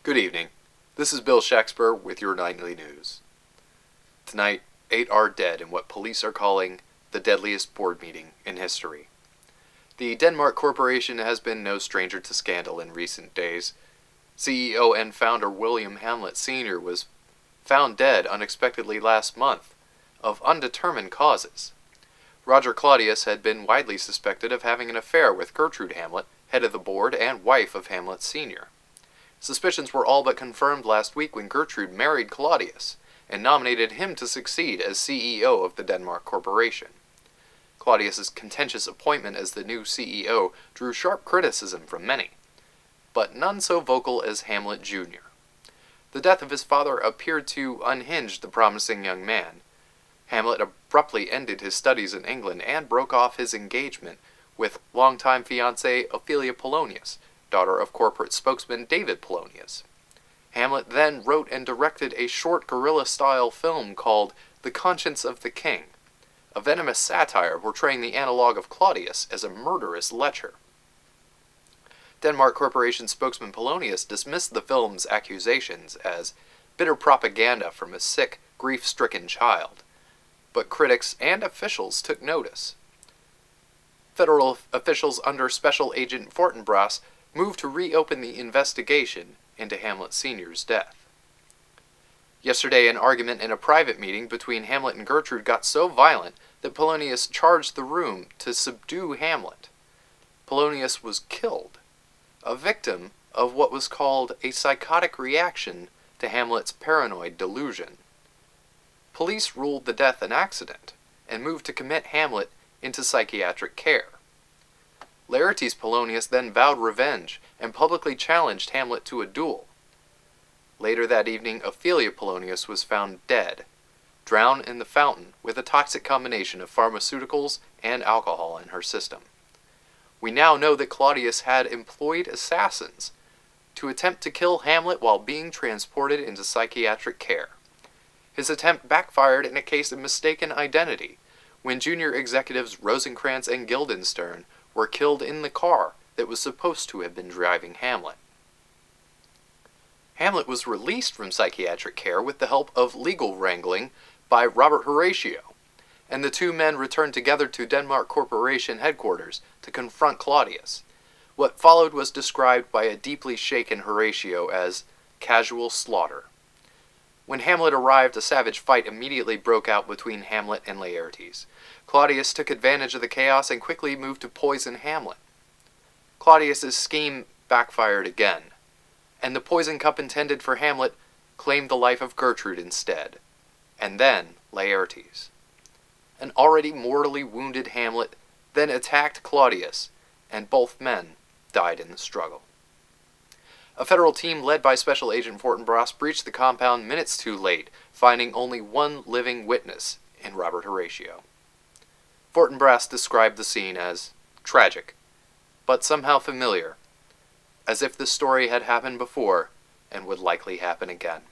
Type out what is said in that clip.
Good evening. This is Bill Shakespeare with your nightly news. Tonight, 8 are dead in what police are calling the deadliest board meeting in history. The Denmark Corporation has been no stranger to scandal in recent days. CEO and founder William Hamlet Sr. was found dead unexpectedly last month, of undetermined causes. Roger Claudius had been widely suspected of having an affair with Gertrude Hamlet, head of the board and wife of Hamlet Sr. Suspicions were all but confirmed last week when Gertrude married Claudius and nominated him to succeed as CEO of the Denmark Corporation. Claudius's contentious appointment as the new CEO drew sharp criticism from many, but none so vocal as Hamlet Jr. The death of his father appeared to unhinge the promising young man. Hamlet abruptly ended his studies in England and broke off his engagement with longtime fiancée Ophelia Polonius, daughter of corporate spokesman David Polonius. Hamlet then wrote and directed a short guerrilla-style film called The Conscience of the King, a venomous satire portraying the analogue of Claudius as a murderous lecher. Denmark Corporation spokesman Polonius dismissed the film's accusations as bitter propaganda from a sick, grief-stricken child, but critics and officials took notice. Federal officials under Special Agent Fortinbras moved to reopen the investigation into Hamlet Sr.'s death. Yesterday, an argument in a private meeting between Hamlet and Gertrude got so violent that Polonius charged the room to subdue Hamlet. Polonius was killed, a victim of what was called a psychotic reaction to Hamlet's paranoid delusion. Police ruled the death an accident and moved to commit Hamlet into psychiatric care. Laertes Polonius then vowed revenge and publicly challenged Hamlet to a duel. Later that evening, Ophelia Polonius was found dead, drowned in the fountain with a toxic combination of pharmaceuticals and alcohol in her system. We now know that Claudius had employed assassins to attempt to kill Hamlet while being transported into psychiatric care. His attempt backfired in a case of mistaken identity, when junior executives Rosencrantz and Guildenstern were killed in the car that was supposed to have been driving Hamlet. Hamlet was released from psychiatric care with the help of legal wrangling by Robert Horatio, and the two men returned together to Denmark Corporation headquarters to confront Claudius. What followed was described by a deeply shaken Horatio as casual slaughter. When Hamlet arrived, a savage fight immediately broke out between Hamlet and Laertes. Claudius took advantage of the chaos and quickly moved to poison Hamlet. Claudius's scheme backfired again, and the poison cup intended for Hamlet claimed the life of Gertrude instead, and then Laertes. An already mortally wounded Hamlet then attacked Claudius, and both men died in the struggle. A federal team led by Special Agent Fortinbras breached the compound minutes too late, finding only one living witness in Robert Horatio. Fortinbras described the scene as tragic, but somehow familiar, as if the story had happened before and would likely happen again.